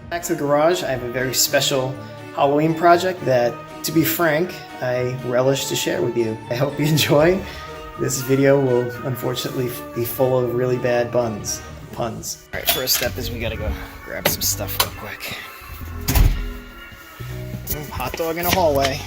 Back to the garage, I have a very special Halloween project that, to be frank, I relish to share with you. I hope you enjoy. This video will unfortunately be full of really bad puns. Alright, first step is we gotta go grab some stuff real quick. Hot dog in a hallway.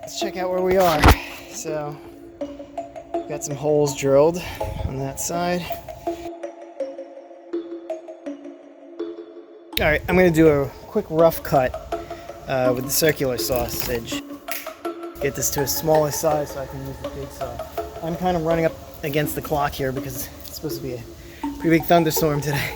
Let's check out where we are. So, got some holes drilled on that side. Alright, I'm going to do a quick rough cut with the circular sausage. Get this to a smaller size so I can use the big saw. I'm kind of running up against the clock here because it's supposed to be a pretty big thunderstorm today.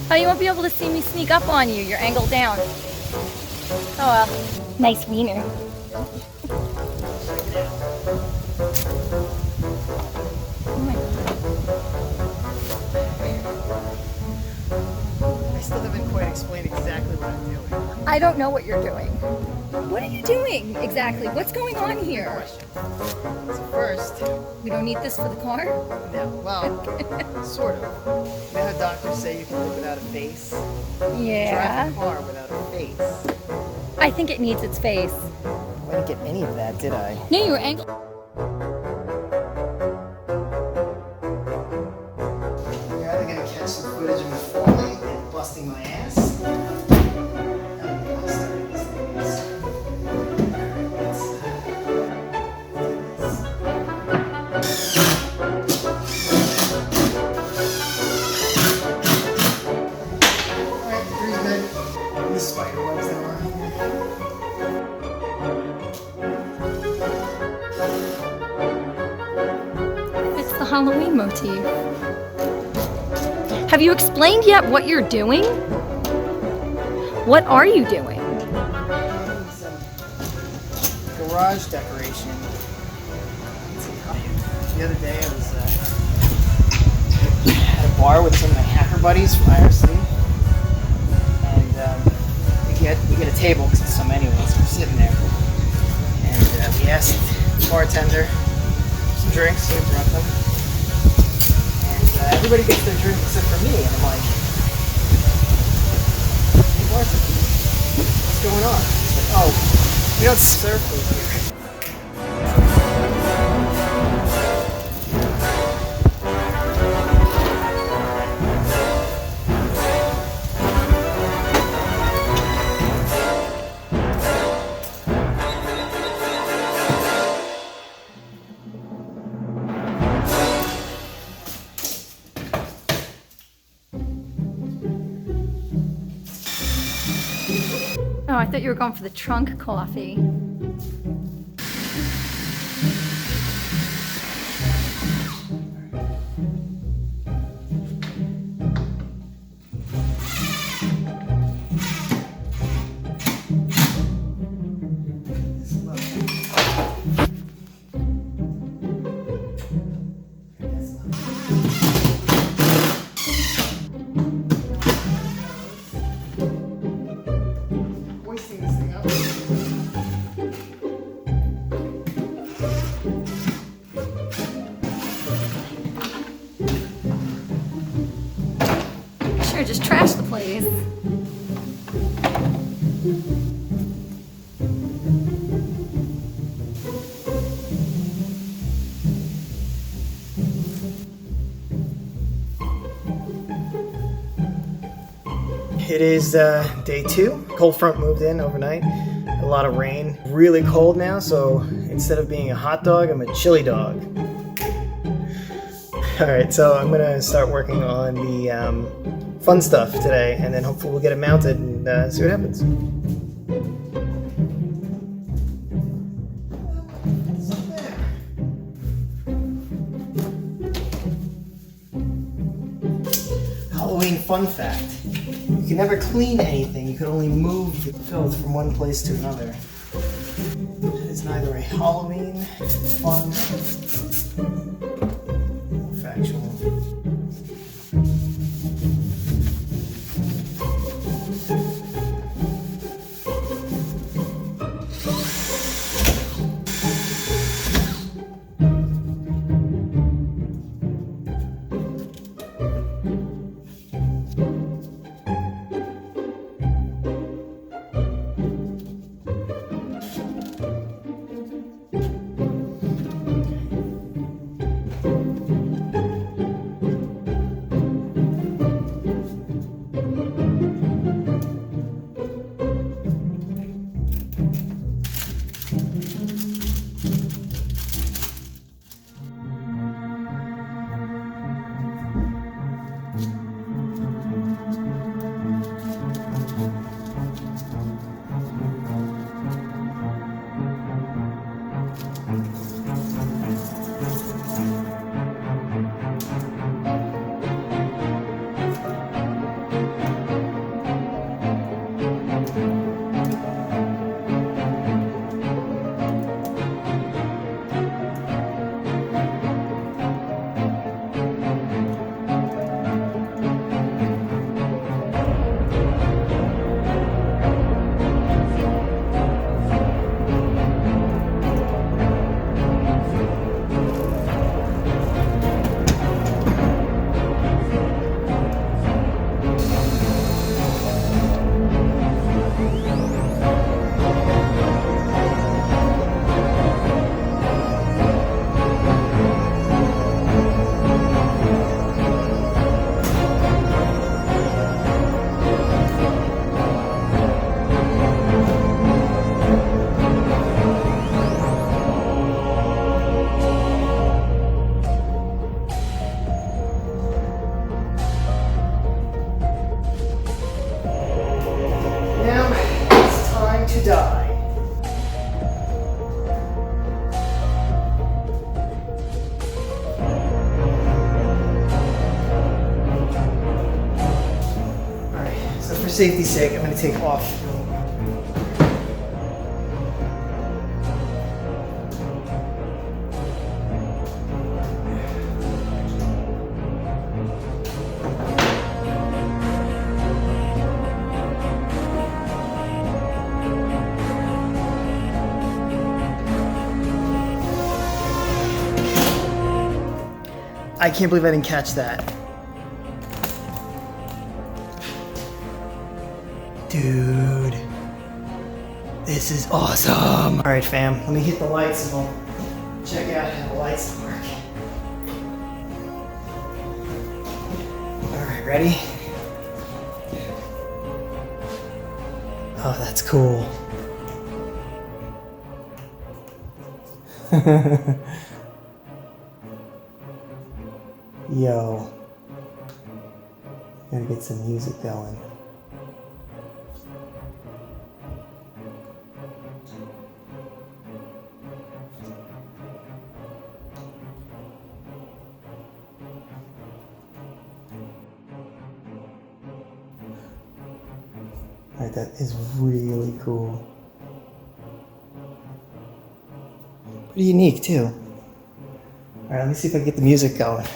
Oh, you won't be able to see me sneak up on you. You're angled down. Oh well. Nice wiener. Oh my God. I still haven't quite explained exactly what I'm doing. I don't know what you're doing. What are you doing exactly? What's going on here? So first, We don't need this for the car? no, well, sort of. You know how doctors say you can live without a face? Yeah. Drive a car without a face. I think it needs its face. I didn't get any of that, did I? No, you were angled. You're either gonna catch some footage of me falling and busting my ass. The spider webs that were It's the Halloween motif. Have you explained yet what you're doing? What are you doing? some garage decoration. The other day I was at a bar with some of my hacker buddies from IRC, and we get a table because there's so many of us. We're sitting there, and we asked the bartender some drinks. So we brought them, and everybody gets their drink except for me. And I'm like, hey, bartender, what's going on? He's like, oh, we don't serve food here. Oh, I thought you were going for the trunk coffee. Sure, just trash the place. It is day 2. Cold front moved in overnight. A lot of rain. Really cold now, so instead of being a hot dog, I'm a chili dog. Alright, so I'm gonna start working on the fun stuff today, and then hopefully we'll get it mounted and see what happens. Halloween fun fact. You can never clean anything, you can only move the filth from one place to another. It is neither a Halloween fun or factual. safety's sake, I'm going to take off. I can't believe I didn't catch that. Dude. This is awesome. All right, fam, let me hit the lights and we'll check out how the lights work. All right, ready? Oh, that's cool. Yo. Gotta get some music going. Alright, that is really cool. Pretty unique too. Alright, let me see if I can get the music going.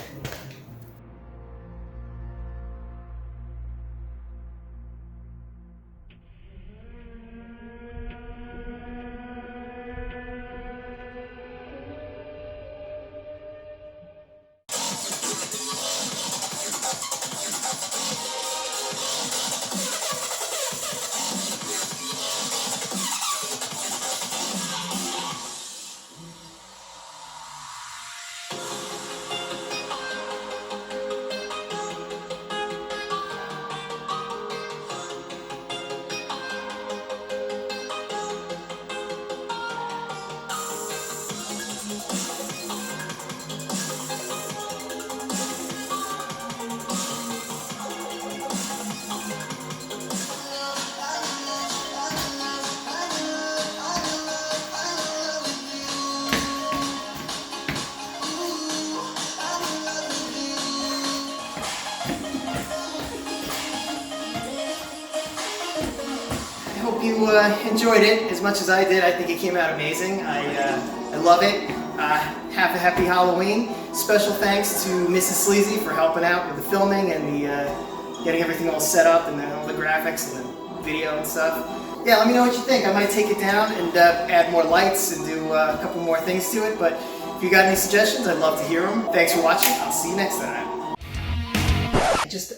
I hope you enjoyed it as much as I did. I think it came out amazing. I love it. Have a happy Halloween. Special thanks to Mrs. Sleazy for helping out with the filming and the getting everything all set up and all the graphics and the video and stuff. Yeah, let me know what you think. I might take it down and add more lights and do a couple more things to it. But if you got any suggestions, I'd love to hear them. Thanks for watching. I'll see you next time.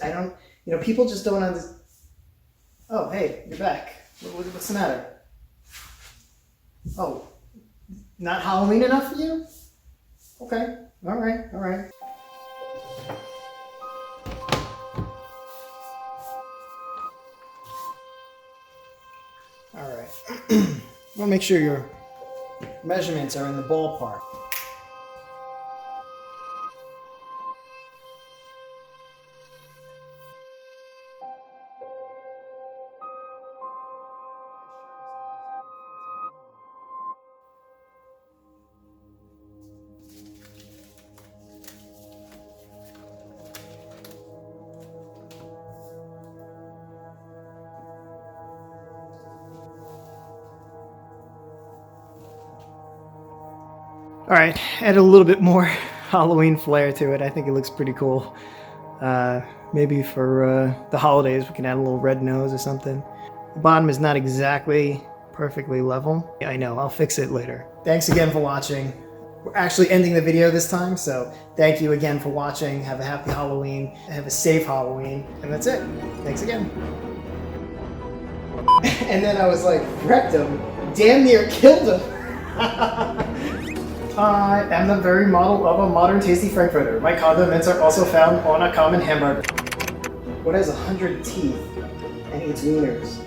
I don't, you know, people just don't understand. Oh, hey, you're back. What's the matter? Oh, not Halloween enough for you? Okay, all right, all right. All right. We'll make sure your measurements are in the ballpark. All right, add a little bit more Halloween flair to it. I think it looks pretty cool. Maybe for the holidays, we can add a little red nose or something. The bottom is not exactly perfectly level. Yeah, I know, I'll fix it later. Thanks again for watching. We're actually ending the video this time, so thank you again for watching. Have a happy Halloween, have a safe Halloween, and that's it. Thanks again. And then I was like, wrecked him, damn near killed him. I am the very model of a modern tasty frankfurter. My condiments are also found on a common hamburger. What has 100 teeth and eats wieners?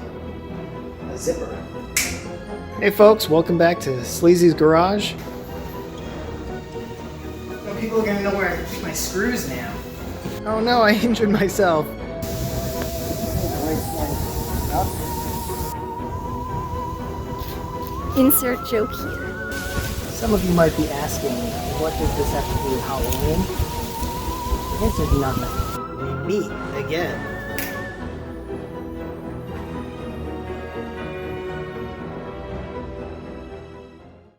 A zipper. Hey folks, welcome back to Sleazy's Garage. No, people are gonna know where I keep my screws now. Oh no, I injured myself. Insert joke here. Some of you might be asking, what does this have to do with Halloween? The answer is nothing. We meet again.